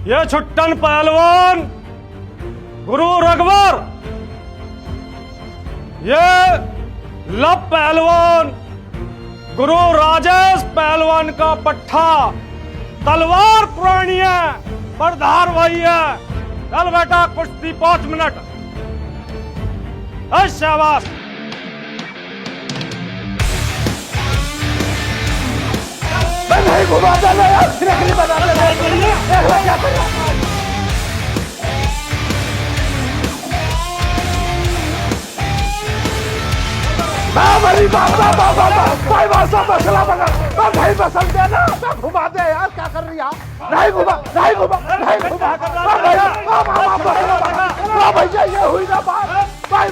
ये छुट्टन पहलवान गुरु रघुवर, ये लब पहलवान गुरु राजेश पहलवान का पट्टा। तलवार पुरानी है पर धार वही है। चल बेटा कुश्ती 5 मिनट। शाबाश। नहीं घुमा दे यार, खिलखिली बना दे क्या कर रहा है? भाई मसला बना भाई बसल दे ना, घुमा दे यार, क्या कर रही है? नहीं घुमा भैया, ये हुई ना बात भाई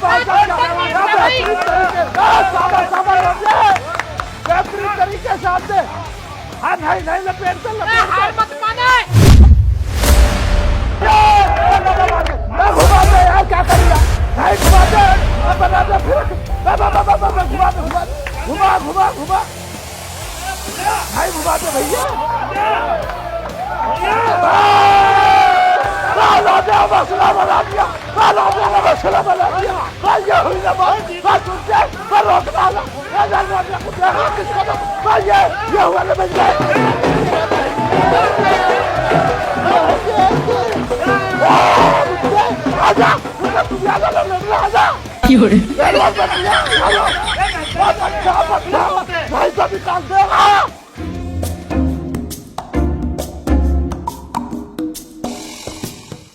बेहतरीन तरीके से आप दे। हाँ नहीं लपेट दे, मत माने। घुमा दे यार, क्या कर रही है? नहीं घुमा दे, बना दे फिर घुमा भाई, घुमा दे भैया। मसला बना दिया, मसला बना दिया। ये हुई ना बात, रोक डाला किसको, ये हुआ ना भैया। आजा आजा भाई सब निकाल देगा।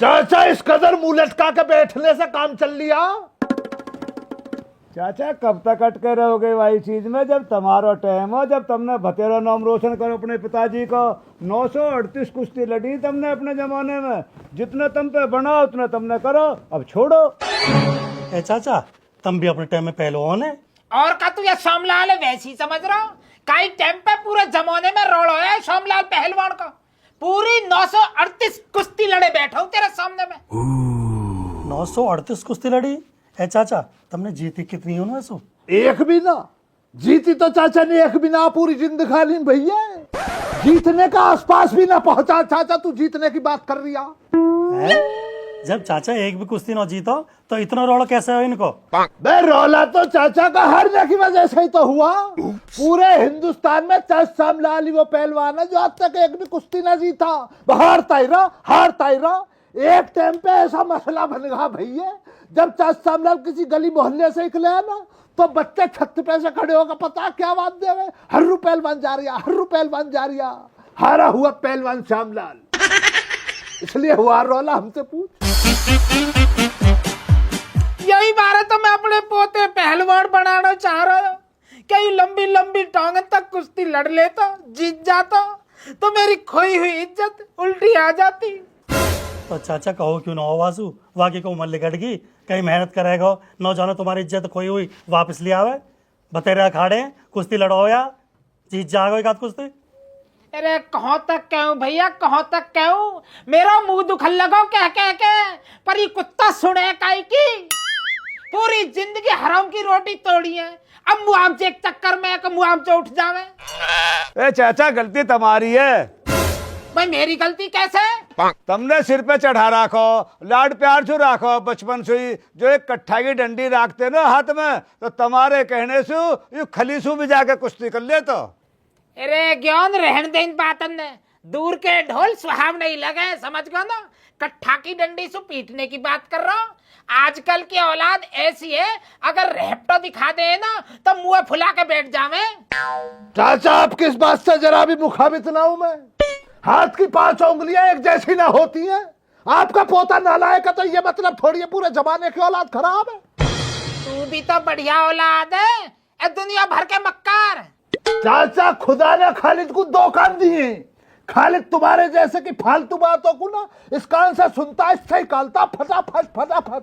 चाचा इस कदर मुंह लटका के बैठने से काम चल लिया। चाचा कब तक अटके रहोगे भाई चीज में? जब तुम्हारा टाइम हो, जब तुमने बतेरा नाम रोशन करो अपने पिताजी को। 938 कुश्ती लड़ी तुमने अपने जमाने में। जितने तुम पे बना उतने तुमने करो, अब छोड़ो। ए चाचा, तुम भी अपने टाइम में पहलवान है। और का तू ये सोमलाल है वैसी समझ रहा हूँ? कई टाइम पे पूरे जमाने में रोड़ो है सोमलाल पहलवान का। पूरी 938 कुश्ती लड़े बैठा हूँ तेरे सामने में। 938 कुश्ती लड़ी? ए चाचा, तुमने जीती कितनी है उनमें से? एक भी ना जीती तो चाचा ने, एक भी ना पूरी जिंदगी खाली भैया। जीतने का आसपास भी ना पहुंचा चाचा, तू जीतने की बात कर रही है? जब चाचा एक भी कुश्ती ना जीतो तो इतना रोड़ा कैसे हो इनको? बे रोला तो चाचा का हारने की वजह से ही तो हुआ। पूरे हिंदुस्तान में सोमलाल ही वो पहलवान है जो आज तक एक भी कुश्ती ना जीता। हारता ही रहा। एक टाइम पे ऐसा मसला बन गया भैया, जब सोमलाल किसी गली मोहल्ले से निकले ना, तो बच्चे छत पे से खड़े होकर पता क्या बात दे रहे, हर्रू पहलवान जा रही है। हारा हुआ पहलवान सोमलाल, इसलिए हुआ रोला। हमसे पूछ। यही बारे तो मैं अपने पोते पहलवान बनाना चाह रहा हूँ। कई लंबी लंबी टांगन तक कुश्ती लड़ लेता, जीत जाता, तो मेरी खोई हुई इज्जत उल्टी आ जाती। तो चाचा कहो क्यों ना हो वासु, वाकई को उम्र लिकट गई, कहीं मेहनत करेगा न जानो तुम्हारी इज्जत खोई हुई वापस ले आवे। बतेरा खाड़े कुश्ती लड़ो या जीत जाओ एक आध कुश्ती। अरे कहाँ तक कहूँ भैया, कहाँ तक कहूँ? मेरा मुंह दुखन लगो कह के, पर ये कुत्ता सुने काई की। पूरी जिंदगी हराम की रोटी तोड़ी है, अब मुआवजे के चक्कर में एक मुआवजा उठ जावे। ए चाचा, गलती तुम्हारी है। भाई मेरी गलती कैसे? तुमने सिर पे चढ़ा रखो, लाड प्यार से रखो बचपन से ही। जो एक कट्ठा की डंडी रखते ना हाथ में, तो तुम्हारे कहने से यू खलीसू भी जाके कुश्ती कर ले। तो अरे ज्ञान रहन दे इन बातन ने, दूर के ढोल सुहाव नहीं लगे, समझ गयो ना? कट्ठा की डंडी से पीटने की बात कर रहा हूँ। आजकल की औलाद ऐसी है, अगर रेपटो दिखा दे ना तो मुंह फुला के बैठ जावे। चाचा आप किस बात से जरा भी मुखाबित ना हूं मैं। हाथ की 5 उंगलियां एक जैसी ना होती हैं। आपका पोता नालायक है तो ये मतलब थोड़ी है पूरे जमाने की औलाद खराब है। तू भी तो बढ़िया औलाद है, ए दुनिया भर के मक्कार। चाचा खुदा ने खालिद को 2 कान दिए। खालिद तुम्हारे जैसे कि फालतू बातों को ना इस कान से सुनता, इससे ही निकालता फटाफट।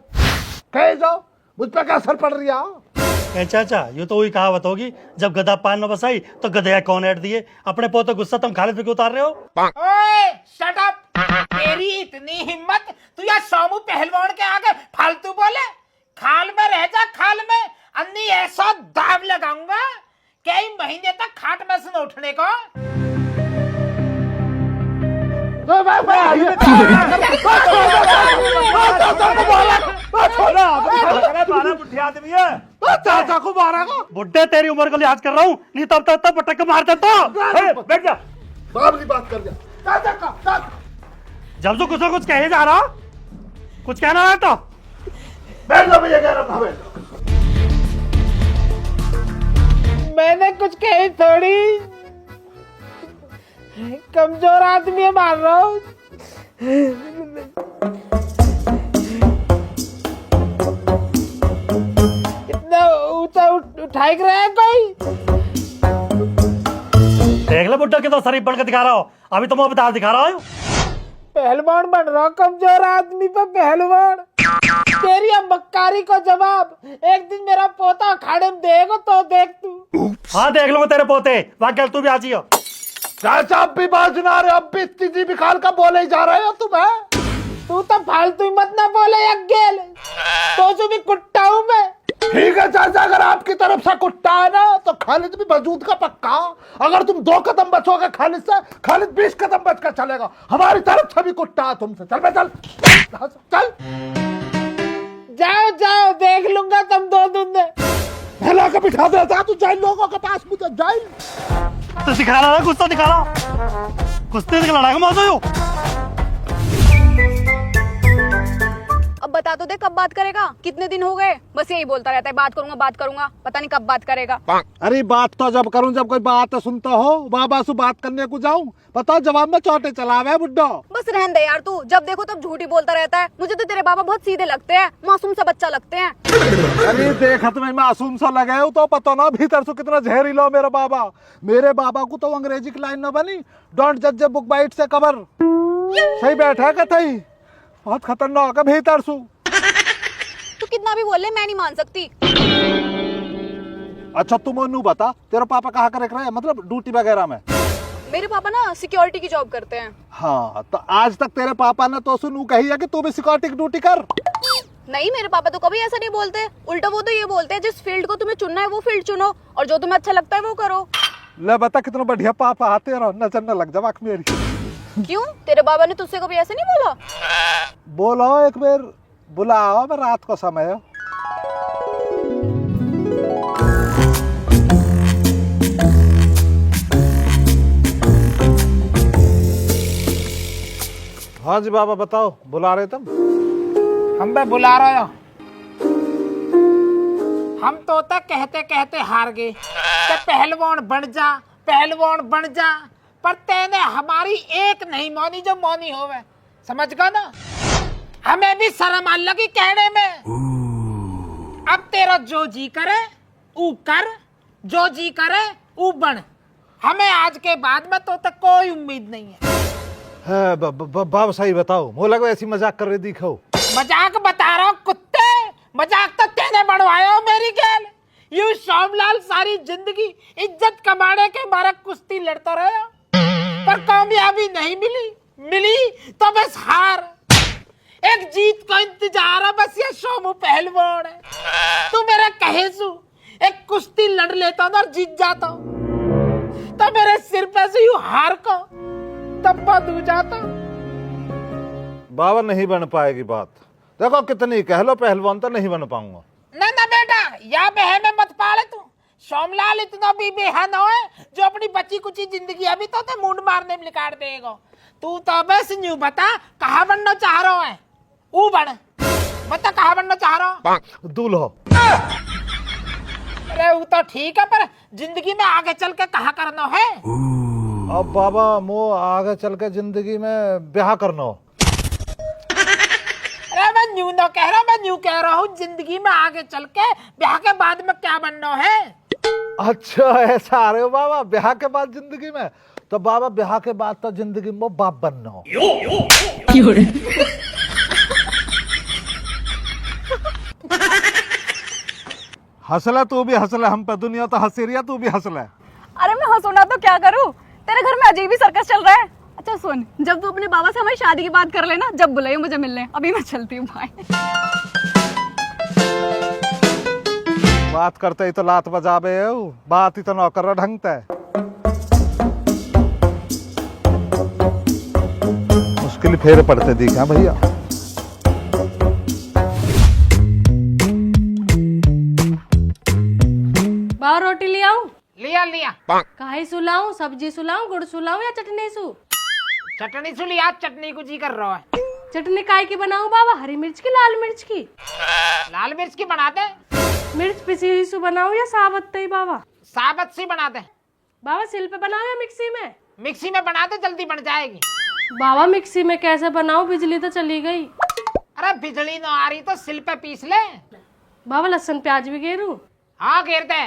कह जाओ मुझ पर क्या असर पड़ रही है? चाचा ये तो वही कहावत होगी, जब गधा पान न बसाई तो गधया कौन ऐड दिए। अपने पोते गुस्सा तुम खालिद पे क्यों उतार रहे हो? ओए शट अप। तेरी इतनी हिम्मत, तू या सोमू पहलवान के आगे फालतू बोले? खाल में रह जा, खाल में अन्नी ऐसा दाव लगाऊंगा कई महीने तक खाट में से न उठने को। बुढ़िया आदमी है। चाचा को मारेगा। बुड्ढे तेरी उम्र का लिहाज कर रहा हूँ, नहीं तब तक पटक के मार देता। बैठ जा। बाप की बात कर दिया। चाचा का चाचा। जब तो कुछ ना कुछ कहे जा रहा, कुछ कहना है तो बैठ जा भैया, कह रहा था बैठ। मैंने कुछ कही थोड़ी, कमजोर आदमी मार रहा हूँ। इतना ऊंचा उठाई रहा है कोई। देख ले बुड्ढा के तो शरीफ बनकर दिखा रहा हो, अभी तो मैं बता दिखा रहा हूँ। पहलवान बन रहा हूं, कमजोर आदमी पे पहलवान। तेरी अब मक्कारी को जवाब एक दिन मेरा पोता अखाड़े में देगा तो देख तू। हाँ देख लूंगा तेरे पोते, वाकई तू भी आ जियो। चाचा अब भी बाज ना रहे, अब भी इतनी जी निकाल का बोले ही जा रहे हो तुम्हें। तू तो फालतू ही मत ना बोले अज्ञेल, तो जो भी कुट्टा हूं मैं। ठीक है चाचा, अगर आपकी तरफ से कुट्टा है ना तो खालिद भी मौजूद का पक्का। अगर तुम 2 कदम बचोगे खालिद से, खालिद 20 कदम बच कर चलेगा। हमारी तरफ से भी कुट्टा है तुमसे। चल बे चल चल। जाओ जाओ, देख लूंगा तुम 2 दिन में। भला के बिठा देता तू जाइन लोगों के पास, मुझे जाइन। तो दिखा रहा, कुछ तो दिखा रहा, कुश्ती दिखा का मौजूद हो। अब बता तो दे, कब बात करेगा? कितने दिन हो गए बस यही बोलता रहता है, बात करूंगा, पता नहीं कब बात करेगा। अरे बात तो जब करूं जब कोई बात सुनता हो। बाबा से बात करने को जाऊं, बताओ जवाब में चौटे चलावे बुड्ढो। बस रहने दे यार, तू जब देखो तब झूठी बोलता रहता है। मुझे तो तेरे बाबा बहुत सीधे लगते हैं, मासूम सा बच्चा लगते हैं। अरे देखा तुम्हें मासूम सा लगे हो तो पता ना भीतर से कितना जहरीला हो मेरा बाबा। मेरे बाबा को तो अंग्रेजी की लाइन न बनी, डोंट जज a book by its cover. सही बैठा कथई, बहुत खतरनाक है भीतर सु। तू कितना भी बोल ले, मैं नहीं मान सकती। अच्छा तुम नू बता, तेरा पापा कहाँ करे रहा है, मतलब ड्यूटी वगैरह में? मेरे पापा ना सिक्योरिटी की जॉब करते हैं। हाँ तो आज तक तेरे पापा ने तो सुनू कही है कि तू भी सिक्योरिटी की ड्यूटी कर। नहीं, मेरे पापा तो कभी ऐसा नहीं बोलते। उल्टा वो तो ये बोलते हैं जिस फील्ड को तुम्हें चुनना है वो फील्ड चुनो, और जो तुम्हें अच्छा लगता है वो करो। ले बता कितना बढ़िया पापा आते रहो, नजर न लग जा मेरी। क्यों, तेरे बाबा ने तुझसे कभी ऐसे नहीं बोला? बोलो एक बार, बुलाओ, मैं रात को समय हो। हाँ जी बाबा बताओ, बुला रहे तुम? हम पे बुला रहे हो? हम तो तक कहते कहते हार गए कि पहलवान बन जा, पहलवान बन जा, पर तेने हमारी एक नहीं मानी जो मौनी होवे। समझ गया ना? हमें भी शर्म आ लगी कहने में। अब तेरा जो जी करे ऊ कर, जो जी करे ऊ बन। हमें आज के बाद में तो तक कोई उम्मीद नहीं है। बाबा सही बताओ, मुझे लगा ऐसी मजाक कर रही दिखो। मजाक बता रहा हूँ कुत्ते, मजाक तो तेने बढ़वाया हो मेरी खेल। यू श्यामलाल सारी जिंदगी इज्जत कमाने के मारे कुश्ती लड़ता रहा, पर कामयाबी नहीं मिली। मिली तो बस हार। एक जीत को इंतजार है बस, ये सोमू पहलवान है। तू मेरे कहे सु एक कुश्ती लड़ लेता ना और जीत जाता, तो मेरे सिर पे से यूं हार को तब्बा दू जाता। बाबा नहीं बन पाएगी बात, देखो कितनी कह लो पहलवान तो नहीं बन पाऊंगा। ना ना बेटा, या बहन में मत पाले तू। सोमलाल इतना भी बेहन है जो अपनी बची कुची जिंदगी अभी तो मुंड मारने में निकाल देगा। तू तो बस न्यू बता कहाँ बनना चाह रहा है, ऊ बन। बता कहाँ बनना चाह रहा हूँ? दूल्हो। अरे वो तो ठीक है, पर जिंदगी में आगे चल के कहाँ करना है? अब बाबा मो आगे चल के जिंदगी में ब्याह करना हो। अरे मैं न्यू ना कह रहा, मैं न्यू कह रहा हूँ जिंदगी में आगे चल के ब्याह के बाद में क्या बनना है। अच्छा ऐसा आ रहे हो बाबा, ब्याह के बाद जिंदगी में? तो बाबा ब्याह के बाद तो जिंदगी में बाप बनना हो। हंसला तू भी हंसला, हम पे दुनिया तो हंसी रही है, तू भी हंसला। अरे मैं हंसूना तो क्या करूँ, तेरे घर में अजीब ही सर्कस चल रहा है। अच्छा सुन, जब तू अपने बाबा से हमारी शादी की बात कर लेना, जब बुलाइए मुझे मिलने। अभी मैं चलती हूँ, बाय। बात करते ही तो लात बजाबे हो, बात ही तो नौकर ढंगता है। उसके नकली फेरे पड़ते दिखा भैया। बाहर रोटी ले आऊं? लिया लिया काहे सुलाऊं? सब्जी सुलाऊं, गुड़ सुलाऊं या चटनी सु? चटनी सु लिया, चटनी को जी कर रहा है। चटनी काय की बनाऊं बाबा? हरी मिर्च की, लाल मिर्च की? लाल मिर्च की बना दे। मिर्च पिसी हुई सु बनाऊं या साबत तई बाबा? साबत सी बना दे। बाबा सिल पे बनाऊं या मिक्सी में? मिक्सी में बना दे, जल्दी बन जाएगी। बाबा मिक्सी में कैसे बनाऊं? बिजली तो चली गई। अरे बिजली ना आ रही तो सिल पे पीस ले। बाबा लहसुन प्याज भी गेरूं? हाँ घेर दे।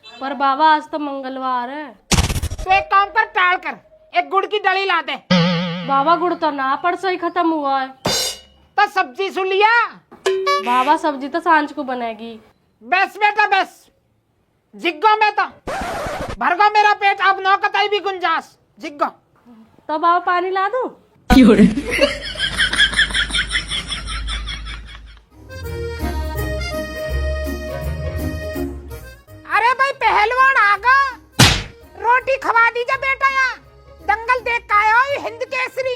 पर बाबा आज तो मंगलवार है। तो एक काम कर, टाल कर एक गुड़ की डली ला दे। बाबा गुड़ तो ना परसों ही खत्म हुआ है। तो सब्जी सुन लिया। बाबा सब्जी तो सांझ को बनेगी। बस बेटा बस, जिग्गो में तो भरगो मेरा पेट, अब नौ कतई भी गुंजाश जिग्गो। तो बाबा पानी ला दूं? अरे भाई पहलवान आगा, रोटी खवा दीजिए बेटा। यहाँ दंगल देख का आया हो, हिंद केसरी।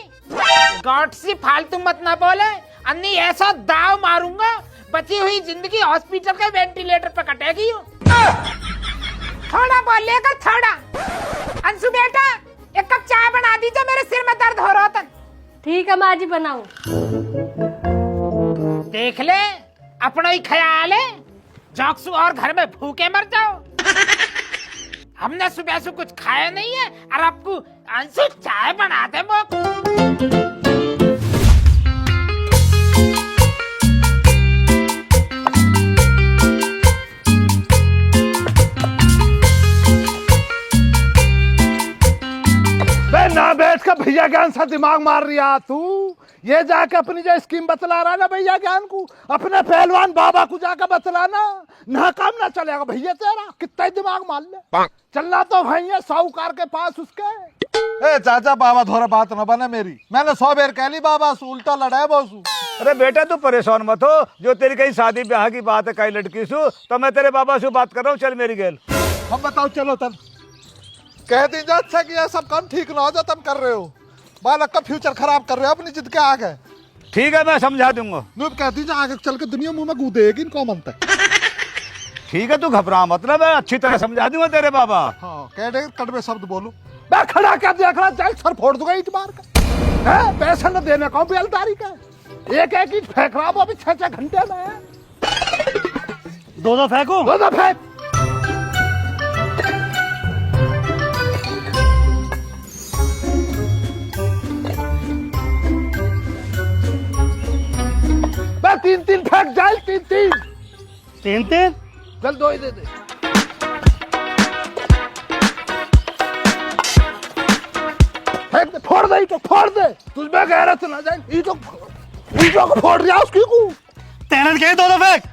गॉड सी फालतू मत ना बोले, अन्नी ऐसा दाव मारूंगा बची हुई जिंदगी हॉस्पिटल के वेंटिलेटर पे कटेगी। थोड़ा बोलेगा थोड़ा। अंशु बेटा एक कप चाय बना दीजिए, मेरे सिर में दर्द हो रहा था। ठीक है माँ जी बनाऊं। देख ले अपना ही ख्याल है, जॉक्सू और घर में भूखे मर जाओ। हमने सुबह से कुछ खाया नहीं है और आपको अंशु चाय बना दे मोक। ना बैठ कर भैया ज्ञान सा दिमाग मार रहा तू। ये जाके अपनी जो स्कीम बतला रहा ना भैया ज्ञान को, अपने पहलवान बाबा को जाकर बतलाना, ना काम ना चलेगा भैया तेरा। कितना ही दिमाग मार ले, चलना तो भाई है साहूकार के पास उसके। ए चाचा बाबा थोड़ा बात न बने मेरी, मैंने 100 बार कह ली बाबा से, उल्टा लड़ा बसू। अरे बेटा तू परेशान मत हो, जो तेरी कहीं शादी ब्याह की बात है कहीं लड़की सु, तो मैं तेरे बाबा से बात कर रहा हूँ। चल मेरी गेल। हम बताओ चलो तब कह दीजिए अच्छा कि यह सब काम ठीक ना हो जो तुम कर रहे हो, बालक का फ्यूचर खराब कर रहे हो अपनी जिद के आगे। ठीक है मैं समझा दूंगा। नूब कह दीजिए आगे चल के दुनिया मुंह में गूदेगी इनको मनता। ठीक है तू घबरा मत ना, मैं अच्छी तरह समझा दूंगा तेरे बाबा। हाँ कह दे कड़वे शब्द बोलो। मैं खड़ा कर देख रहा, जाए सर फोड़ दूंगा ईट मार का। है पैसा न देने का बेलदारी का, एक एक ईट फेंक रहा वो अभी 6-6 घंटे में। दो फेंकूं? दो फेंक। मैं 3-3 फेंक जाए, 3-3। तीन तीन? चल 2 ही दे दे। फेंक दे, फोड़ दे ईटो, फोड़ दे। तुझमें गैरत ना जाए, ईटो को फोड़ दिया उसकी को। तेने कहे दो फेंक।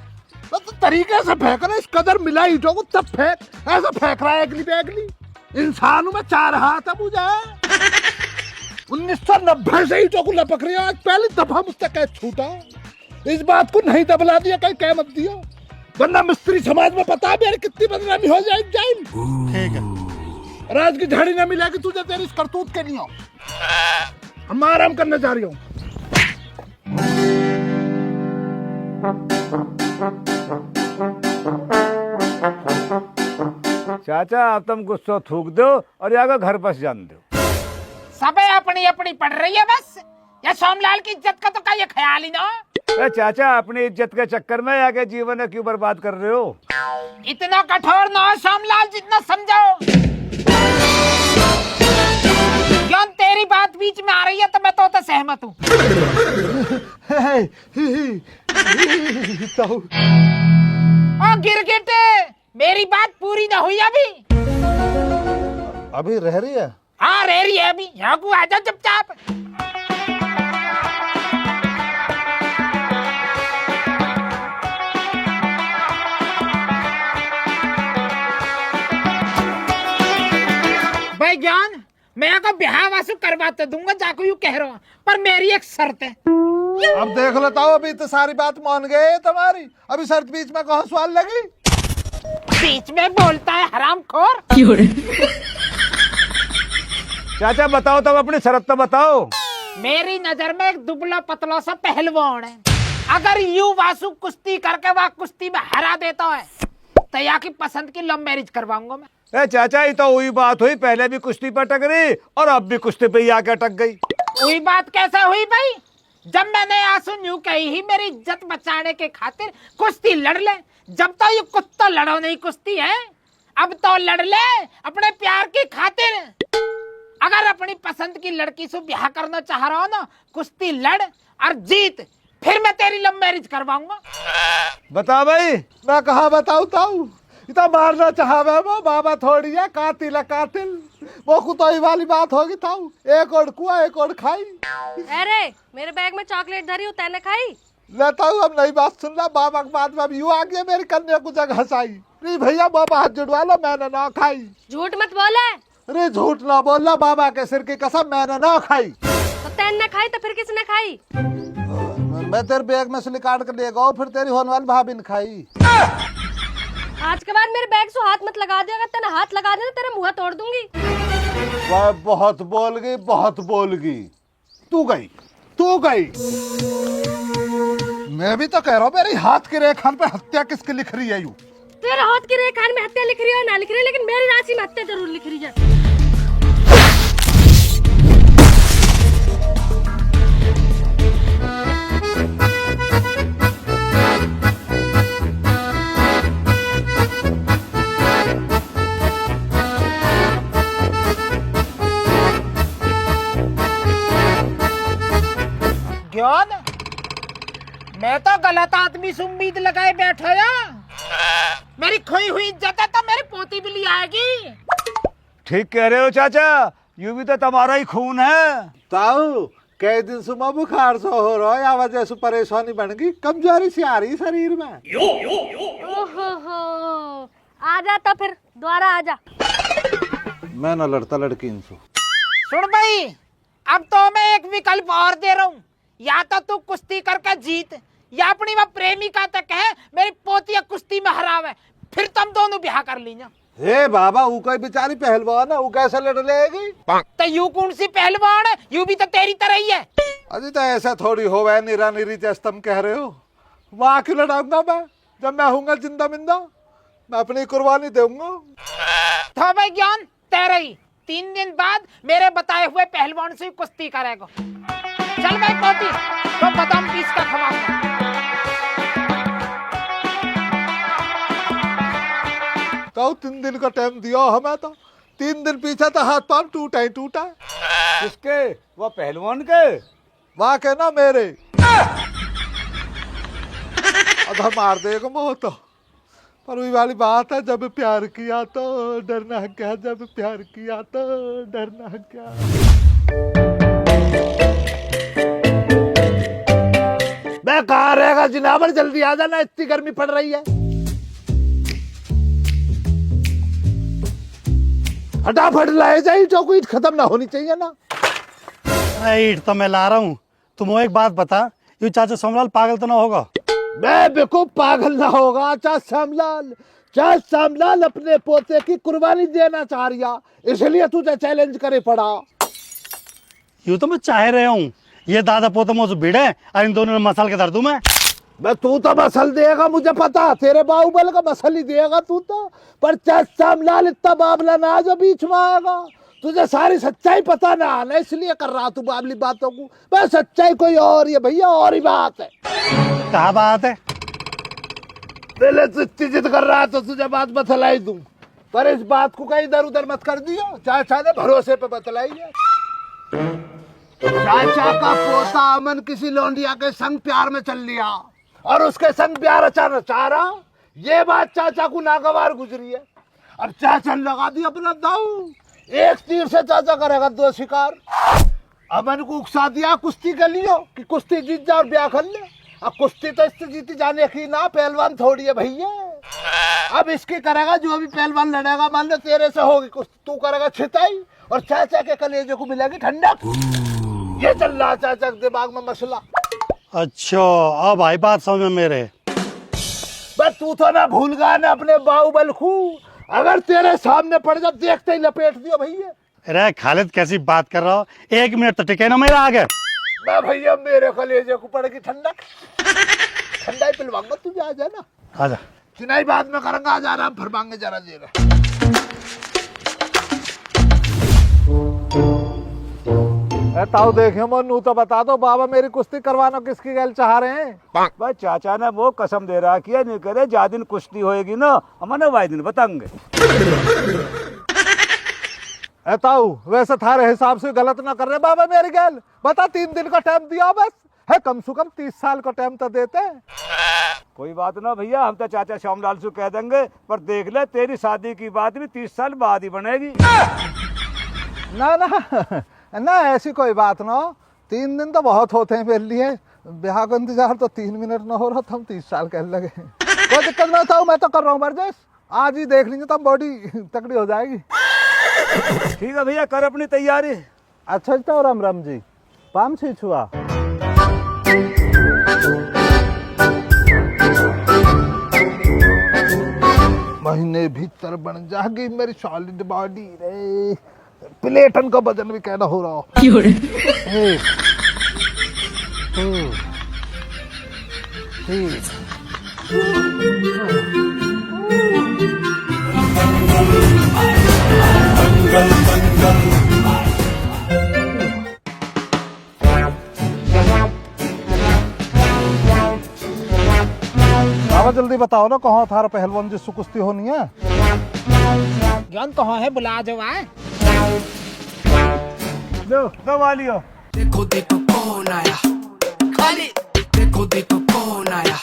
तो तरीके से फेंक रहा, इस कदर मिला ईटों को तब फेंक। ऐसा फेंक रहा है अगली पे अगली। इंसानों में 4 हाथ है मुझे। 1990 से ईटों को लपक रही है, आज पहली दफा मुझसे कैच छूटा। इस बात को नहीं दबला दिया, कहीं कह मत दिया, वरना मिस्त्री समाज में पता मेरी कितनी बदनामी हो जाएगी। ठीक है, राज की झाड़ी ना मिलेगी तुझे तेरी इस करतूत के नहीं हो। हम आराम करने जा रही हूँ। चाचा अब तुम गुस्सा थूक दो और यहाँ घर बस जान दो। सबे अपनी अपनी पड़ रही है बस। ये सोमलाल की इज्जत का तो का ये ख्याल ही ना। अरे चाचा अपनी इज्जत के चक्कर में आगे जीवन क्यों बर्बाद कर रहे हो? इतना कठोर ना हो सोमलाल, जितना समझाओ। क्यों तेरी बात बीच में आ रही है तो मैं तो सहमत हूँ। ओ गिरगिट, मेरी बात पूरी ना हुई अभी रह रही है। हाँ रह रही है अभी। यहाँ को आजा चुपचाप। भाई ज्ञान, मैं आपका ब्याह वासु करवा तो दूंगा, जाको यूं कह रहा हूँ, पर मेरी एक शर्त है। अब देख लेता हूँ, अभी तो सारी बात मान गए तुम्हारी, अभी शर्त बीच में कहाँ सवाल लगी? बीच में बोलता है हरामखोर। चाचा बताओ तब अपनी शर्त तो बताओ। मेरी नजर में एक दुबला पतला सा पहलवान है। अगर यू वासु कुश्ती करके वह कुश्ती में हरा देता है तो या की पसंद की लव मैरिज करवाऊंगा मैं। ए चाचा, ये तो वही बात हुई, पहले भी कुश्ती पर अटक रही और अब भी कुश्ती पे ही आके अटक गई। वही बात कैसे हुई भाई? जब मैंने आंसू न्यू कही ही मेरी इज्जत बचाने के खातिर कुश्ती लड़ ले, जब तो ये कुत्ता लड़ो नहीं कुश्ती है, अब तो लड़ ले अपने प्यार की खातिर। अगर अपनी पसंद की लड़की से ब्याह करना चाह रहा हो ना, कुश्ती लड़ और जीत, फिर मैं तेरी लव मैरिज करवाऊंगा। बता भाई, मैं कहा बताऊं इतना मारना चाहवे वो बाबा थोड़ी है, कातिल है कातिल। वो कुतोई वाली बात होगी ताऊ, एक और कुआ एक और खाई। अरे मेरे बैग में चॉकलेट धरी हूँ, तैने खाई? लेता हूँ, अब नई बात सुन रहा। बाबा की बात में यूं आ गया, मेरी कन्या को जगह हंसाई। नहीं भैया, बाबा हाथ जुड़वा लो, मैंने ना खाई। झूठ मत बोले। अरे झूठ ना बोलना, बाबा के सिर की कसम, मैंने ना खाई। तो तैने खाई तो फिर किसने खाई? मैं तेरे बैग में से निकाल कर ले गया, फिर तेरी होने वाली भाभी ने खाई। आज के बाद मेरे बैग से हाथ मत लगा दे, अगर तेने हाथ लगा दे तेरा मुंह तोड़ दूंगी। वह बहुत बोल गई, बहुत बोल गई। तू गई। मैं भी तो कह रहा हूँ, मेरी हाथ की रेखा पे हत्या किसकी लिख रही है? यू तेरे हाथ की रेखा में हत्या लिख रही है ना लिख रही है, लेकिन मेरी राशि में हत्या जरूर लिख रही है। ज्ञान, मैं तो गलत आदमी से उम्मीद लगाए बैठा या। मेरी खोई हुई इज्जत है तो मेरी पोती भी ले आएगी। ठीक कह रहे हो चाचा, यू भी तो तुम्हारा ही खून है। ताऊ, कई दिन से मैं बुखार से हो रहा है, या वजह से परेशानी बन गई, कमजोरी सी आ रही शरीर में। ओहो, आजा तो फिर दोबारा आजा। मैं न लड़ता लड़की इनसे। सुन भाई, अब तो मैं एक विकल्प और दे रहा हूँ, या तो तू कुश्ती करके जीत, या अपनी वह प्रेमिका तक है मेरी पोतिया कुश्ती में हरावे, फिर तुम दोनों ब्याह कर लीजा। हे बाबा, वो कोई बेचारी पहलवान है, वो कैसे लड़ लेगी? तो यू कौन सी पहलवान है? यू भी तो तेरी तरह ही है। अजी तो ऐसा थोड़ी हो वह निरा निरी जैसे तुम कह रहे हो। वहां क्यों लड़ाऊंगा मैं? जब मैं हूँगा जिंदा मिंदा, मैं अपनी कुर्बानी दूंगा। तो भाई ज्ञान, तेरा ही 3 दिन बाद मेरे बताए हुए पहलवान से कुश्ती करेगा। चल भाई पोती, तो बादाम पीस का खवाऊंगा। तो 3 दिन का टाइम दिया हमें, तो 3 दिन पीछे तो हाथ पांव टूटा ही टूटा। किसके? वो पहलवान के? वहां के ना मेरे। अब मार देगा मोह तो, पर वही वाली बात है, जब प्यार किया तो डरना क्या, जब प्यार किया तो डरना क्या। मैं कहाँ रहेगा जिनावर, जल्दी आ जाना, इतनी गर्मी पड़ रही है। फटाफट लाए जाइए, चौकीट खत्म ना होनी चाहिए ना। ईट तो मैं ला रहा हूँ। तुम एक बात बता, ये चाचा सोमलाल पागल तो ना होगा? मैं बिल्कुल पागल ना होगा। चाचा श्यामलाल अपने पोते की कुर्बानी देना चाह रिया, इसलिए तुझे चैलेंज करे पड़ा। यूं तो मैं चाह रहा हूँ, ये दादा पोता मुझसे भिड़े और इन दोनों में मसाल के धर दूं मैं। तू तो मसल देगा, मुझे पता, तेरे बाहुबल का मसल ही देगा तू तो। पर श्यामलाल इतना बाबला ना जो बीच में आएगा, तुझे सारी सच्चाई पता ना आना, इसलिए कर रहा तू बाबली बातों को। बस सच्चाई कोई और ही है भैया, और ही बात है। क्या बात है? पहले तू इतनी जिद कर रहा तो तुझे बात बतलाई दूं, पर इस बात को कहीं इधर उधर मत कर दियो। चाचा ने भरोसे पे बतलाई है। चाचा का पोता अमन किसी लौंडिया के संग प्यार में चल लिया और उसके संग प्यार अचानक चाह रहा, ये बात चाचा को नागवार गुजरी है। अब चाचा ने लगा दी अपना दाऊ, एक तीर से चाचा करेगा 2 शिकार। अमन को उकसा दिया कुश्ती के लिए कि कुश्ती जीत जा और ब्याह कर ले। अब कुश्ती तो इससे जीती जाने की ना, पहलवान थोड़ी है भैया। अब इसकी करेगा, जो भी पहलवान लड़ेगा, मान लो तेरे से होगी कुश्ती, तू करेगा छिताई और चाचा के कलेजे को मिलेगी ठंडक। ये चल रहा चाचा के दिमाग में मसला। अच्छा, अब भाई बात समझ में मेरे। बस तू तो ना भूल गया ना अपने बाहुबल को, अगर तेरे सामने पड़ जा देखते ही लपेट दियो भैया। अरे खालिद, कैसी बात कर रहा हो? 1 मिनट तो टिके ना मेरा आगे। मैं भैया मेरे कलेजे को पड़ेगी ठंडक, ठंडा ही पिलवाऊंगा तुझे, आ जाना। आजा। चिनाई बाद में करूंगा, आज आराम फरमाएंगे जरा जेरा। ताऊ देखे मनु तो बता दो बाबा मेरी कुश्ती करवाना किसकी गैल चाह रहे हैं? भाई चाचा ने वो कसम दे रहा किया नहीं करे जा दिन कुश्ती होएगी ना हमने वाई दिन बताएंगे। ताऊ वैसे थारे हिसाब से गलत ना कर रहे बाबा मेरी गैल, बता 3 दिन का टाइम दिया बस है, कम से कम 30 साल का टाइम तो देते हैं। कोई बात ना भैया, हम तो चाचा श्यामलाल से कह देंगे, पर देख ले तेरी शादी की बात भी 30 साल बाद ही बनेगी। ना ना ना ऐसी कोई बात ना हो, 3 दिन तो बहुत होते हैं मेरे लिए, ब्याह का इंतजार तो 3 मिनट ना हो रहा तो हम 30 साल कहने लगे। कोई दिक्कत ना था, मैं तो कर रहा हूँ बरजेश, आज ही देख लीजिए तब बॉडी तकड़ी हो जाएगी। ठीक है भैया कर अपनी तैयारी। अच्छा तो राम राम जी, पाम से छुआ महीने भीतर बन जाएगी मेरी सॉलिड बॉडी रे, प्लेटन का वजन भी कहना हो रहा हो। बाबा जल्दी बताओ ना कहाँ थारा पहलवान जिससे कुश्ती होनी है? ज्ञान कहाँ है, बुला जो आए। दो वालियो। देखो देखो कौन आया, खाली देखो देखो कौन आया,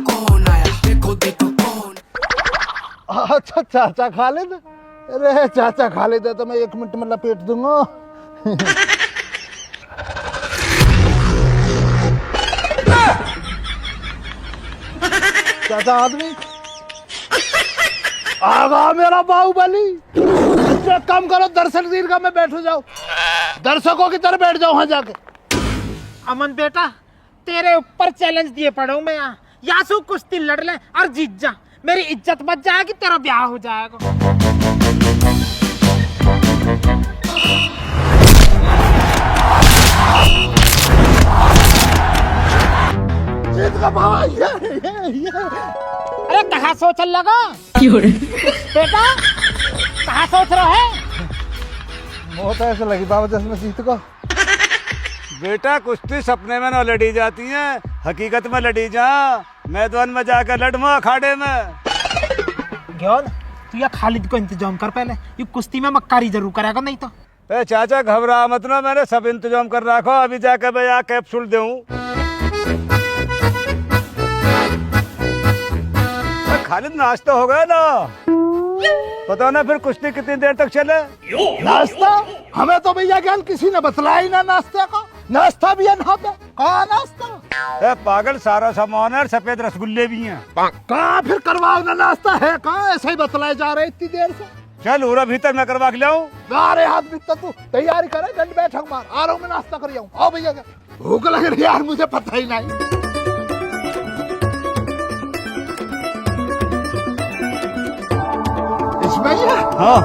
कौन आया, देखो देखो कौन। अच्छा चाचा खालिद, अरे चाचा खालिद है तो मैं 1 मिनट में लपेट दूंगा। चाचा आदमी आगा मेरा बाहुबली, एक काम करो दर्शक दीर्घा में बैठ जाओ, दर्शकों की तरह बैठ जाओ वहां जाके। अमन बेटा तेरे ऊपर चैलेंज दिए पड़ा मैं यहाँ, यासू कुश्ती लड़ ले और जीत जा, मेरी इज्जत बच जाएगी, तेरा ब्याह हो जाएगा। जीत का बाबा ये। अरे कहाँ सोच लगा बेटा, कहाँ सोच रहा है? बहुत ऐसे लगी बाबा जैसे मैं जीत को। बेटा कुश्ती सपने में ना लड़ी जाती है, हकीकत में लड़ी जा, मैदान में जाकर लड़मा अखाड़े में। ज्ञान तू या खालिद को इंतजाम कर पहले, ये कुश्ती में मक्कारी जरूर करेगा नहीं तो। ए चाचा घबरा मत ना, मैंने सब इंतजाम कर रखो, अभी जाकर मैं यहाँ कैप्सूल दूं। खालिद नाश्ता हो गया ना, पता ना फिर कुश्ती कितनी देर तक चले। नाश्ता हमें तो भैया ज्ञान किसी ने बतलाया ही ना नाश्ते का, नाश्ता भी है ना पे, कहाँ नाश्ता? ए पागल सारा सामान है, सफेद रसगुल्ले भी हैं। कहाँ फिर करवाओ ना नाश्ता है, कहाँ ऐसे ही बतलाए जा रहे इतनी देर से। चल उरा भीतर मैं करवा के लाऊं। अरे हाथ बीतता तू तैयारी करे, दंड बैठक मार, आ रहा हूँ मैं नाश्ता कर आऊँ। आओ भैया भूख लग रही यार, मुझे पता ही नहीं। भैया हाँ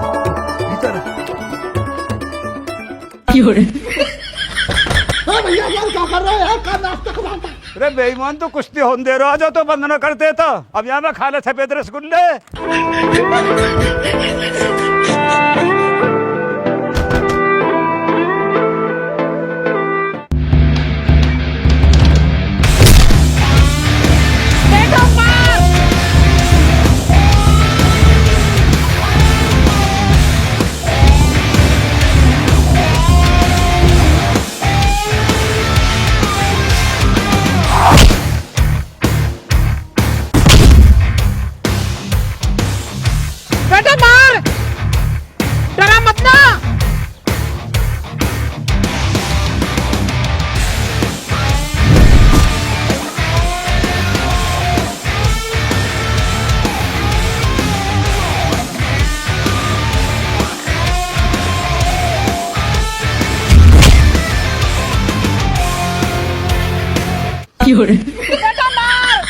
भैया यार क्या कर रहे हो यार, क्या नाश्ता करवाता? अरे बेईमान तो कुश्ती होने दे रहा, आ जाओ तो बंद न करते था, अब यहाँ मैं खा ले सफेद रसगुल्ले। बेटा मार, डरा मत ना। बेटा मार।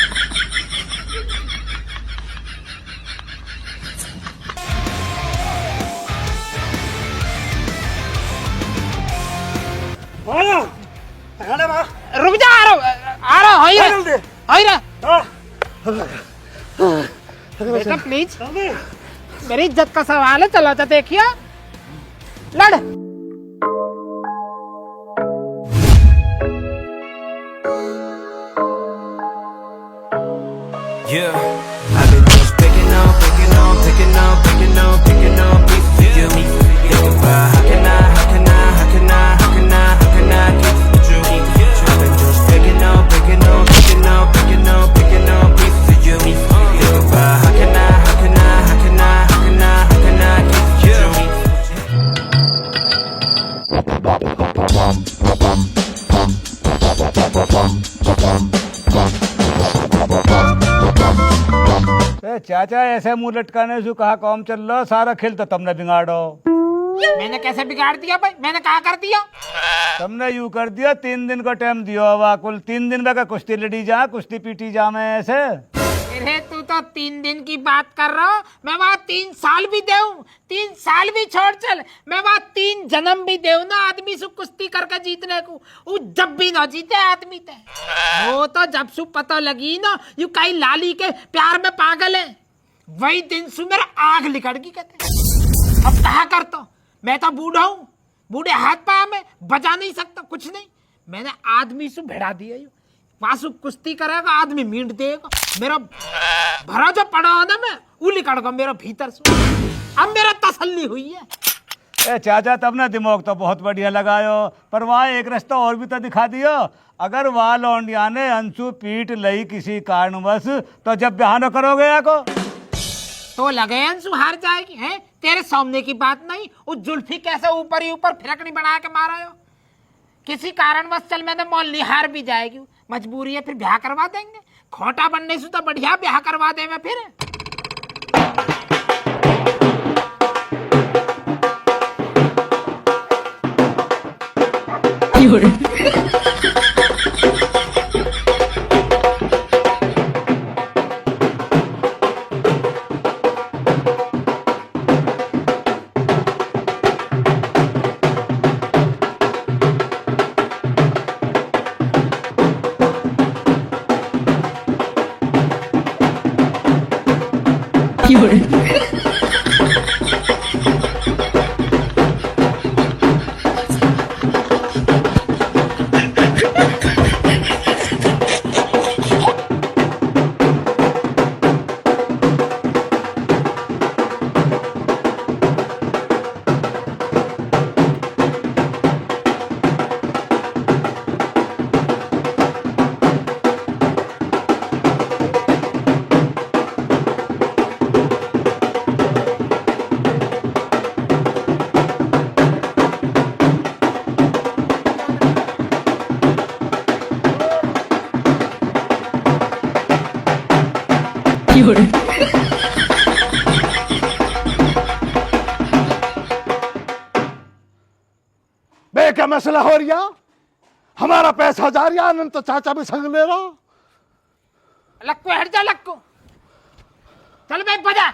आई रहा बेटा प्लीज, मेरी इज्जत का सवाल है, चलो तो देखिए लड़। Yeah, I've been just picking on pieces of you. Think about how can I keep with you? I've been just picking on pieces of you. Think about how can I keep with you? चाचा ऐसे मुंह लटकाने से कहा काम चल रहा, सारा खेल तो तुमने बिगाड़ो। मैंने कैसे बिगाड़ दिया भाई? मैंने कहा कर दिया? तुमने यूं कर दिया, 3 दिन का टाइम दिया हुआ, कुल 3 दिन में का कुश्ती लड़ी जा, कुश्ती पीटी जा में ऐसे। अरे तू तो 3 दिन की बात कर रहा हो, मैं वहाँ 3 साल भी देऊं, 3 साल भी छोड़ चल, मैं वहाँ 3 जन्म भी देऊं ना आदमी से कुश्ती करके जीतने को, वो जब भी ना जीते आदमी ते। वो तो जब सु पता लगी ना यू कई लाली के प्यार में पागल है, वही दिन सु मेरा आग लिकड़ गई कहते। अब कहा करता, मैं तो बूढ़ा हूँ, बूढ़े हाथ पाँव में बजा नहीं सकता कुछ नहीं, मैंने आदमी से भिड़ा दिया यू, वासु कुश्ती करेगा आदमी मीट देगा, मेरा भरा जो पड़ा हो ना मैं वो निकल मेरा भीतर से। अब मेरा तसल्ली हुई है। ए चाचा तब ना दिमाग तो बहुत बढ़िया लगायो, पर वहाँ एक रास्ता और भी तो दिखा दियो। अगर वहाँ लौंडिया ने अंशु पीट लई किसी कारणवश तो जब ब्याह न करोगे या को तो लगे अंशु हार जाएगी है, तेरे सामने की बात नहीं, उस जुल्फी कैसे ऊपर ही ऊपर फिरकनी बना के मारा हो, किसी कारणवश चल मैंने मोल निहार भी जाएगी, मजबूरी है फिर ब्याह करवा देंगे, खोटा बनने से तो बढ़िया ब्याह करवा दे मैं फिर। बे क्या मसला हो रिया, हमारा पैसा जा रिया, आनंद तो चाचा भी संग ले रहा। लक्कू हट जा, लक्कू चल मैं बजा।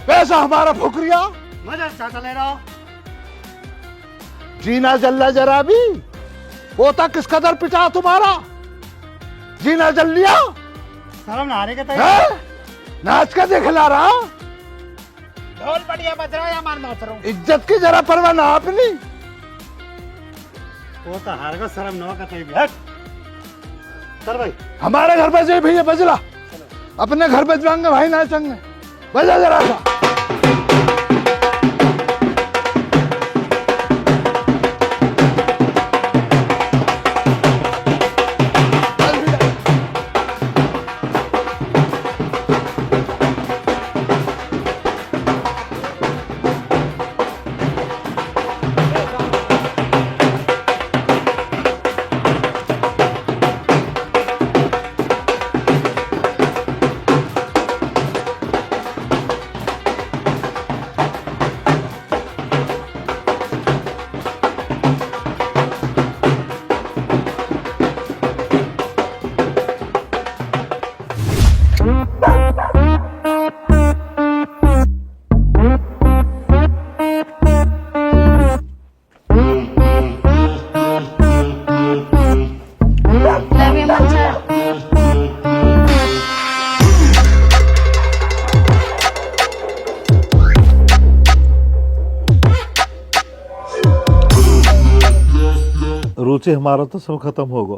पैसा हमारा फुकरिया मजा चाचा ले रहा हो। जीना जल्ला जरा भी, पोता किस कदर पिटा तुम्हारा, जीना जल लिया, शर्म ना आ रही कहता है? नाच का दिखला रहा, ढोल बढ़िया बज रहा है या मार नाच रहा हूँ, इज्जत की जरा परवाह ना अपनी। वो तो हार का शर्म ना कहते भी हट। चल भाई हमारे घर बजे भैया बजला, अपने घर बजवाएंगे भाई नाचेंगे, बजा जरा सा। लव यू मच्छर। रुचि हमारा तो सब खत्म होगा।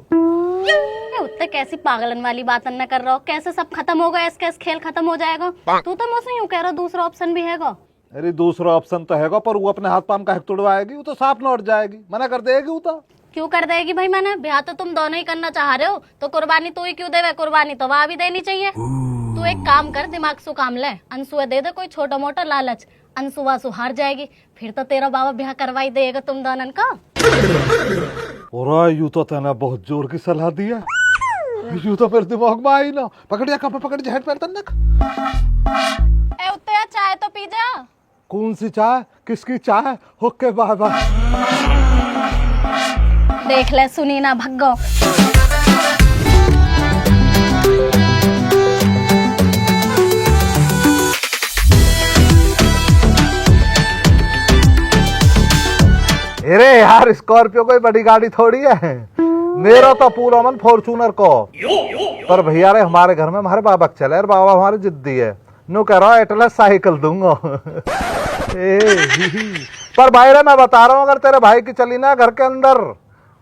उत्ते कैसी पागलन वाली बात न कर रहा हो, कैसे सब खत्म होगा, ऐसे खेल खत्म हो जाएगा। तू तो मुझसे यूं कह रहा दूसरा ऑप्शन भी हैगा। अरे दूसरा ऑप्शन तो हैगा, पर वो अपने हाथ पाम का हक तोड़वाएगी, वो तो साफ लौट जाएगी, मना कर देगी वो तो। क्यों कर देगी भाई? मैंने ब्याह तो तुम दोनों ही करना चाह रहे हो, तो कुर्बानी तू ही क्यों देवे? कुर्बानी तो वहाँ भी देनी चाहिए। तू एक काम कर, दिमाग से काम ले, अंशुआ दे दे कोई छोटा मोटा लालच, अंशुआ सुहार जाएगी, फिर तो तेरा बाबा ब्याह करवाई देगा तुम दोनों का। और यूं तो तेना बहुत जोर की सलाह दिया, यूं तो फिर दिमाग में आई ना। पकड़ जा, कहाँ पकड़ जा, हेड पैर तन्नक। ए उत्ते चाय तो पी जा। कौन सी चाय, किसकी चाय? Okay bye bye. देख ले सुनी ना भग्गो। अरे यार स्कॉर्पियो कोई बड़ी गाड़ी थोड़ी है, मेरा तो पूरा मन फॉर्चूनर को। पर भैया रे हमारे घर में हमारे बाबा चले, और बाबा हमारे जिद्दी है, नो कह रहा एटलस साइकिल दूंगा। पर भाई रे मैं बता रहा हूँ, अगर तेरे भाई की चली ना घर के अंदर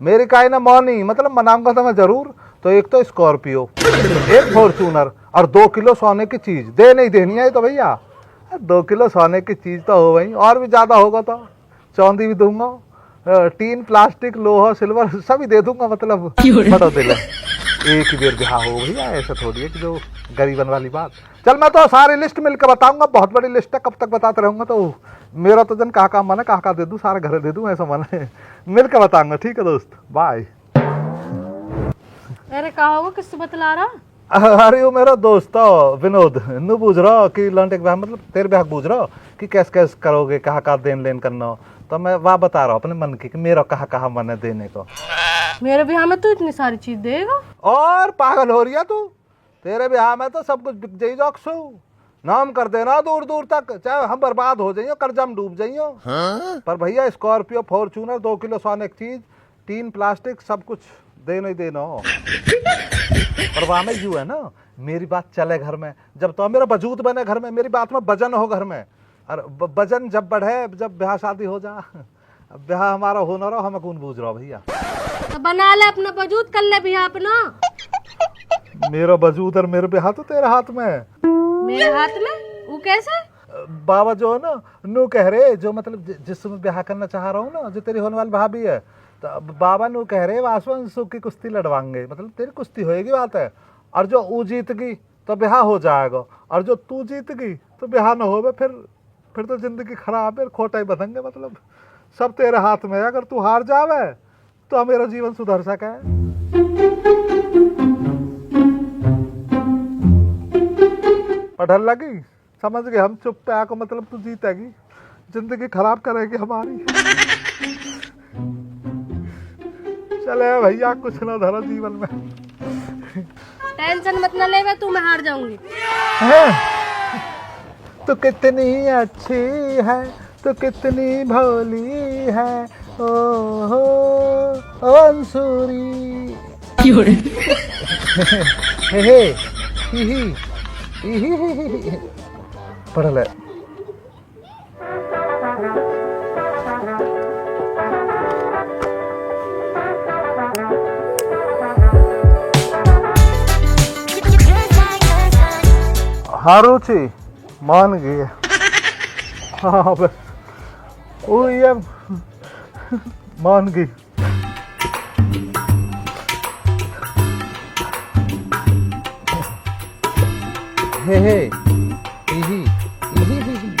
मेरी काई ना मौनी, मतलब मनाऊंगा तो मैं जरूर। तो एक तो स्कॉर्पियो, एक फॉर्चूनर, और 2 किलो सोने की चीज दे नहीं देनी है तो भैया। 2 किलो सोने की चीज तो हो गई, और भी ज्यादा होगा तो चांदी भी दूंगा, टीन, प्लास्टिक, लोहा, सिल्वर सभी दे दूंगा, मतलब बड़ा दिल है। एक ही बेर बिहार हो भैया, ऐसा थोड़ी है कि जो गरीबन वाली बात। चल मैं तो सारी लिस्ट मिलकर बताऊंगा, बहुत बड़ी लिस्ट है, कब तक बताते रहूंगा। तो मेरा तो जन कहा मन है, कहा दे दूं, सारे घर दे दूं, ऐसा मन है। मिलकर बताऊंगा, ठीक है दोस्त, बाय। अरे कहा होगा, किससे बतला रहा? अरे वो मेरा दोस्त विनोद, नु पूछ रहा कि लौंडे के ब्याह, मतलब तेरे ब्याह पूछ रहा कि कैसे कैसे करोगे, कहाँ देन लेन करना। तो मैं वह बता रहा हूँ अपने मन की कि मेरा कहाँ मन है देने को। मेरे ब्याह में तू इतनी सारी चीज देगा? और पागल हो रही है तू? तेरे ब्याह में तो सब कुछ बिक जाई जोक्सू, नाम कर देना दूर दूर तक, चाहे हम बर्बाद हो जाइयो, कर्जा में डूब जाइयो। पर भैया स्कॉर्पियो, फॉर्चूनर, 2 किलो सोने की चीज, टीन, प्लास्टिक सब कुछ देना ही देना हो। पर वहां में यू है ना, मेरी बात चले घर में, जब तो मेरा वजूद बने घर में, मेरी बात में वजन हो घर में, और वजन जब बढ़े, जब ब्याह शादी हो जा। अब ब्याह हमारा हो ना रहो, हमें कौन बूझ रहा भैया। तो बना ले अपना वजूद, कर ले ब्याह अपना। मेरा वजूद और मेरे ब्याह तो तेरे हाथ में है। मेरे हाथ में? वो कैसे? बाबा जो है ना, नु कह रहे, जो मतलब जिससे मैं ब्याह करना चाह रहा हूँ ना, जो तेरी होने वाली भाभी है, तो बाबा नु कह रहे वासु की कुश्ती लड़वाएंगे, मतलब तेरी कुश्ती होएगी बात है। और जो वो जीत गई तो ब्याह हो जाएगा, और जो तू जीत गई तो ब्याह न हो, फिर तो जिंदगी खराब है, खोटा ही बदंगे, मतलब सब तेरे हाथ में है। अगर तू हार जावे तो मेरा जीवन सुधर सके। पढ़ल लगी, समझ गए, हम चुप पे आको, मतलब तू जीतेगी, जिंदगी खराब करेगी हमारी। चले भैया, कुछ ना धरा जीवन में। टेंशन मत न ले, तू मैं हार जाऊंगी। तो कितनी अच्छी है, तो कितनी भोली है, ओ हो अंसुरी। पढ़ ले। हाँ रुचि मान गई है। हाँ बस वो ये मान गई। हे हे इही इही।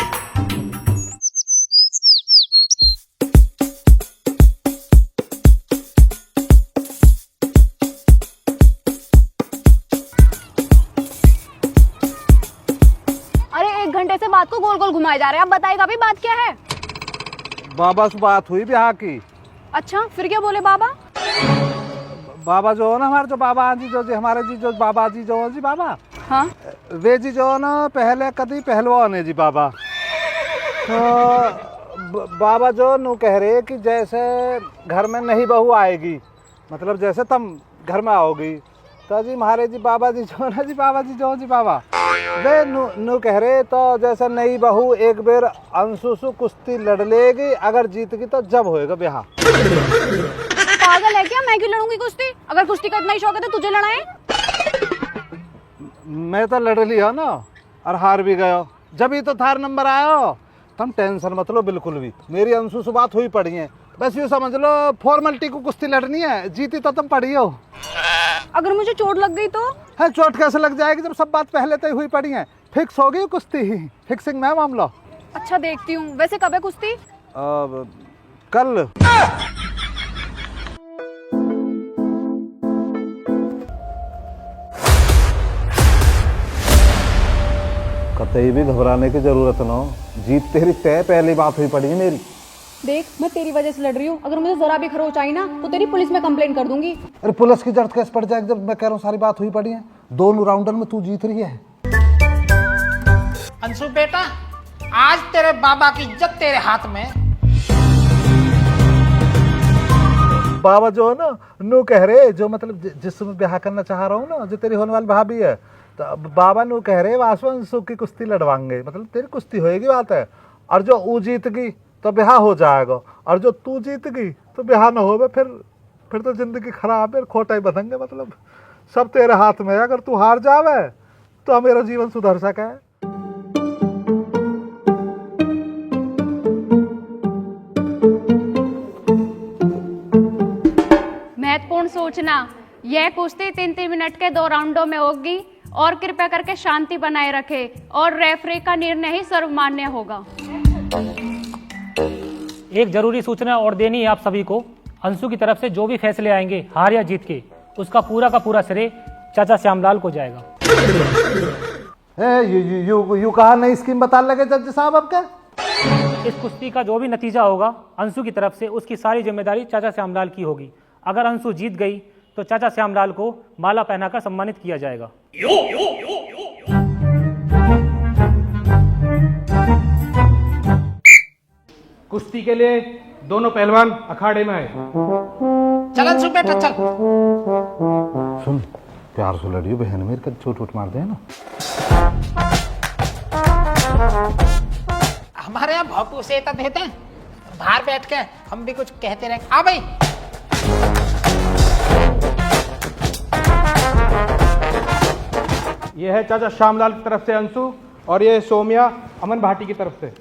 अरे 1 घंटे से बात को गोल गोल घुमाए जा रहे हैं, आप बताइएगा अभी बात क्या है? बाबा से बात हुई ब्याह की। अच्छा फिर क्या बोले बाबा? बाबा जो है ना हमारे, जो बाबा जी, जो हमारे जी, जो बाबा जी, जो जी बाबा, हाँ वे जी जो ना पहले कभी पहलवान है जी बाबा। तो बाबा जो नू कह रहे कि जैसे घर में नई बहू आएगी, मतलब जैसे तुम घर में आओगी तो जी महाराज जी बाबा जी जो ना जी बाबा जी जो जी बाबा वे नू कह रहे तो जैसे नई बहू एक बेर अंशु से कुश्ती लड़ लेगी, अगर जीत गई तो जब होएगा ब्याह। पागल है क्या? मैं क्यों लड़ूंगी कुश्ती? अगर कुश्ती का इतना ही शौक है तो तुझे लड़ा है। मैं तो लड़ लिया ना और हार भी गयो, जब ही तो थार नंबर आयो। तुम टेंशन मत लो बिल्कुल भी, मेरी अंशु से बात हुई पड़ी है, बस ये समझ लो फॉर्मेलिटी को कुश्ती लड़नी है, जीती तो तुम पड़ी हो। अगर मुझे चोट लग गई तो? है चोट कैसे लग जाएगी जब सब बात पहले तय हुई पड़ी है, फिक्स हो गई कुश्ती ही, फिक्सिंग में मामला। अच्छा देखती हूँ। वैसे कब है कुश्ती? कल। कतई भी घबराने की जरूरत ना हो, जीत तेरी तय, पहली बात हुई पड़ी है मेरी। देख मैं तेरी वजह से लड़ रही हूँ, अगर मुझे जरा भी खरोच आई ना तो तेरी पुलिस में कंप्लेंट कर दूंगी। अरे पुलिस की जरूरत कैसे पड़ जाएगी जब मैं कह रहा हूँ सारी बात हुई पड़ी है, दोनों राउंडर में तू जीत रही है। अंशु बेटा, आज तेरे बाबा की इज्जत तेरे हाथ में। बाबा जो है ना नू कह रहे, जो मतलब जिससे मैं ब्याह करना चाह रहा हूँ ना, जो तेरी होने वाली भाभी है, तो बाबा नू कह रहे वासु की कुश्ती लड़वाएंगे, मतलब तेरी कुश्ती होएगी बात है, और जो वो जीत गई तो ब्याह हो जाएगा, और जो तू जीत गई तो ब्याह ना होगा, फिर तो जिंदगी खराब है, खोटा ही बदलेंगे, मतलब सब तेरे हाथ में है। अगर तू हार जावे तो मेरा जीवन सुधर सके। महत्वपूर्ण सूचना, यह कुश्ती 3-3 मिनट के 2 राउंडों में होगी और कृपया करके शांति बनाए रखे और रेफरी का निर्णय ही सर्वमान्य होगा। एक जरूरी सूचना और देनी है आप सभी को। अंशु की तरफ से जो भी फैसले आएंगे हार या जीत के, उसका पूरा का पूरा श्रेय चाचा श्यामलाल को जाएगा। यू कहा नई स्कीम बता लगे जज साहब अब क्या? इस कुश्ती का जो भी नतीजा होगा अंशु की तरफ से, उसकी सारी जिम्मेदारी चाचा श्यामलाल की होगी। अगर अंशु जीत गई तो चाचा श्यामलाल को माला पहनाकर सम्मानित किया जाएगा। कुश्ती के लिए दोनों पहलवान अखाड़े में आए। चल अंशु बेटा चल। सुन, प्यार से लड़ियो बहन, मेरे का चोट वोट मार दे ना। हमारे यहाँ भोपू से तो देते हैं, बाहर बैठ के हम भी कुछ कहते रहे। आ भाई, ये है चाचा श्यामलाल की तरफ से अंशु, और ये सोमिया अमन भाटी की तरफ से।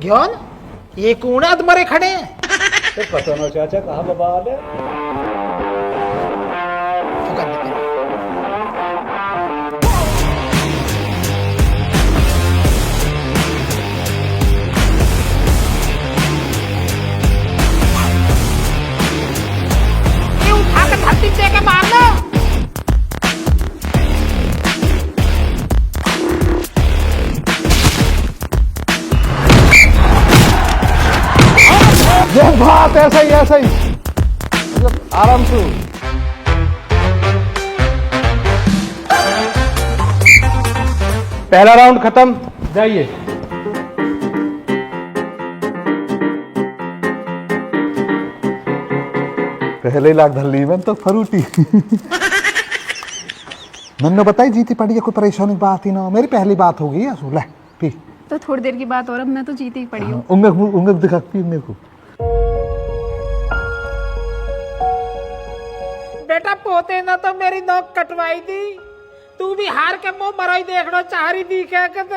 क्यों ये कौन मरे खड़े हैं? तो पता ना चाचा कहाँ बवाल है। ये उठा के धरती पे के मार लो। बात ऐसा ही मतलब आराम से। पहला राउंड खत्म, जाइए। पहले लाख धल्ली में तो फरूटी। मैंने बताई जीती पड़ी है, कोई परेशानी की बात ही ना, मेरी पहली बात होगी है। ले पी तो थोड़ी देर की बात और अब मैं तो जीती ही पड़ी हूँ। उंगक दिखाती मेरे को। बेटा पोते ना तो मेरी नोक कटवाई दी, तू भी हार के मुंह मराई देखना चाह रही थी क्या कहते?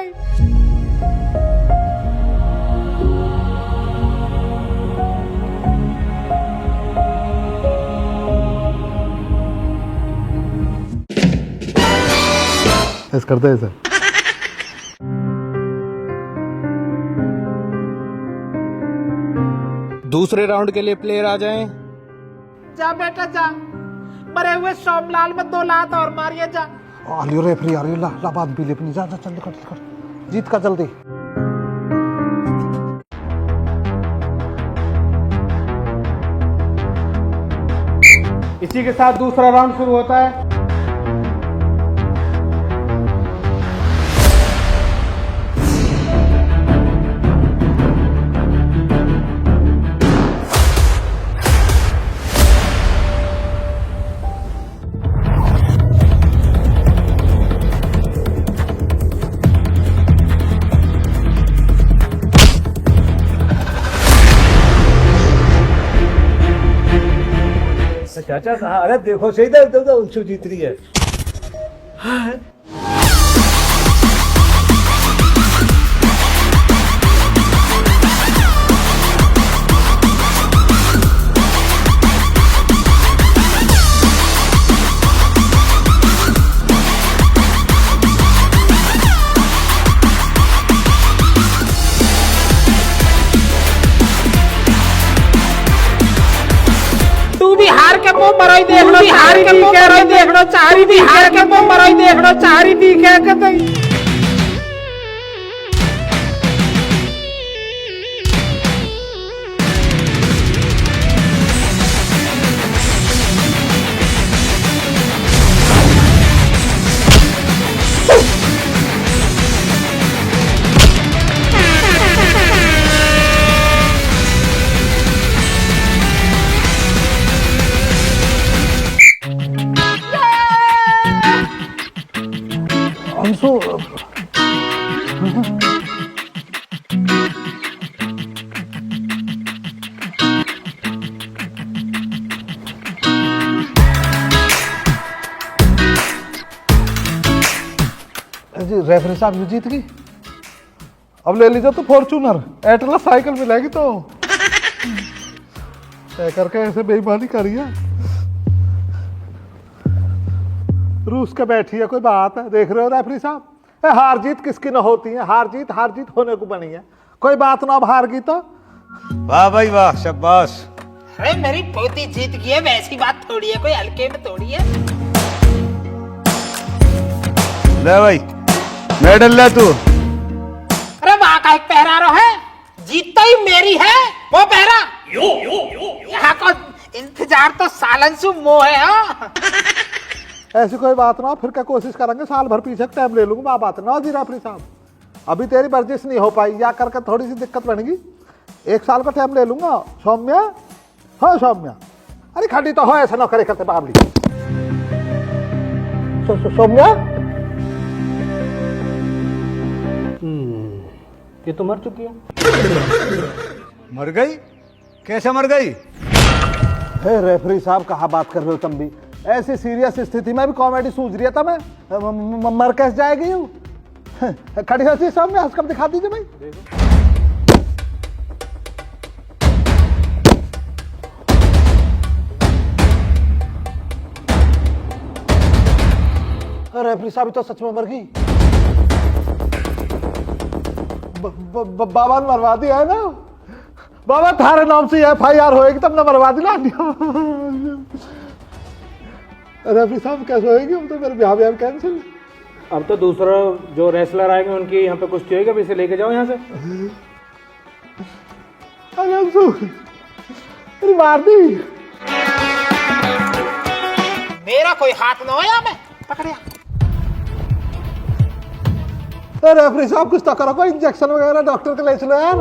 ऐसा करते ऐसा। दूसरे राउंड के लिए प्लेयर आ जाएं। जा बेटा जा, मरे हुए सोमलाल में 2 लात और मारिए जा। आलियो रेफरी आ रही है, ला बात भी ले अपनी, जा जा जल्दी कर, जीत का जल्दी। इसी के साथ दूसरा राउंड शुरू होता है। चाचा कहा, अरे देखो सही था, अंशु जीत रही है। तू भी हार के मुंह मराई देख लो, हार के मुंह मराई देख लो, चारी भी हार के मुंह मराई देख लो, चारी भी कह के गई। अंशु जी रेफरी साहब यू जीत गई। अब ले लीजिए तो फॉर्चूनर, एटलस साइकिल मिलेगी तो। तय करके ऐसे बेईमानी करिए, रूस के बैठी है, कोई बात है। देख रहे हो रेफरी साहब, हार जीत किसकी न होती है, हार जीत होने को बनी है, कोई बात ना। अब हार गई तो वाह भाई वाह, शाबाश। अरे मेरी पोती जीत गई है, वैसी बात थोड़ी है, कोई हल्के में थोड़ी है। ले भाई मेडल ले तू। अरे वहाँ का एक पहरा रो है, जीत तो ही मेरी है, वो पहरा। यहाँ को इंतजार तो सालंसु मोह है। हाँ ऐसी कोई बात ना, फिर क्या कोशिश करेंगे, साल भर पीछे टाइम ले लूंगा। बात ना जी रेफरी साहब, अभी तेरी वर्जिश नहीं हो पाई, या करके थोड़ी सी दिक्कत बनेगी। 1 साल का टाइम ले लूंगा। सौम्या, हाँ सौम्या, अरे खड़ी तो हो, ऐसा ना करे करते बाबली। सौम्या ये तो मर चुकी है। मर गई? कैसे मर गई? हे रेफरी साहब, कहाँ बात कर रहे हो तुम भी? ऐसी सीरियस स्थिति में भी कॉमेडी सूझ रही है था। मैं मर कैसे जाएगी हूँ? खड़ी हंसी सामने हंस कर दिखा दीजिए भाई। रेफरी साहब तो सच में मर गई। बाबा ने मरवा दिया है ना? बाबा थारे नाम से FIR होएगी, तब ना मरवा दिला। रेफरी साहब कैसे होएगी? अब तो मेरे ब्याह कैंसिल। अब तो दूसरा जो रेसलर आएंगे उनकी यहाँ पे कुश्ती होगी, अब इसे लेके जाओ यहाँ से। अरे अंशु, अरे मार दी। मेरा कोई हाथ ना हो, या मैं पकड़िया। रेफरी साहब कुछ तो करो, कोई इंजेक्शन वगैरह डॉक्टर के ले चलो यार।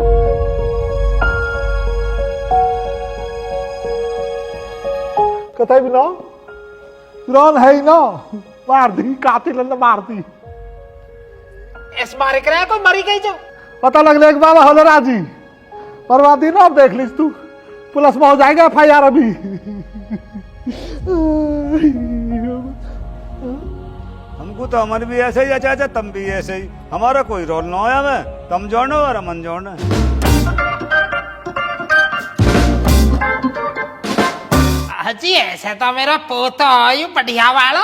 कतई भी ना रॉन है ही ना, मार दी, कातिल ने मार दी। इस मारे करे कोई मरी गई जो पता लगने के बाद होलो राजी मरवा दी ना। अब देख लीस तू, पुलिस में हो जाएगा FIR अभी। हमको तो हमारे भी ऐसे ही चाचा, तुम भी ऐसे ही। हमारा कोई रोल ना होया में, तुम जोड़ो और अमन जोड़ो। जी ऐसे तो मेरा पोता आयु बढ़िया वाला,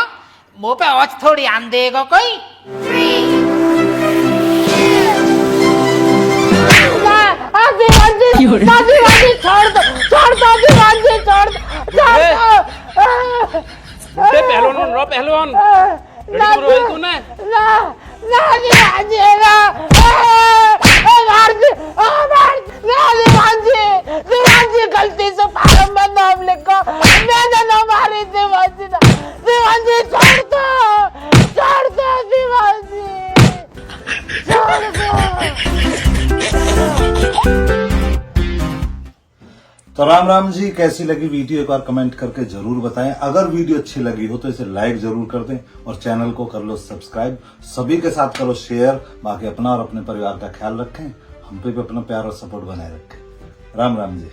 मुंह पे औच थोड़ी आन देगा कोई। दीवानजी छोड़ दो दीवानजी छोड़ दो पहलवान रो पहलवान तूने ना दीवानजी ना दीवानजी गलती से फार्म में नाम लिखो मैंने ना मारी दीवानजी छोड़ दो दीवानजी छोड़ दो। तो राम जी, कैसी लगी वीडियो एक बार कमेंट करके जरूर बताएं। अगर वीडियो अच्छी लगी हो तो इसे लाइक जरूर कर दें और चैनल को कर लो सब्सक्राइब, सभी के साथ करो शेयर। बाकी अपना और अपने परिवार का ख्याल रखें, हम पे भी अपना प्यार और सपोर्ट बनाए रखें। राम जी।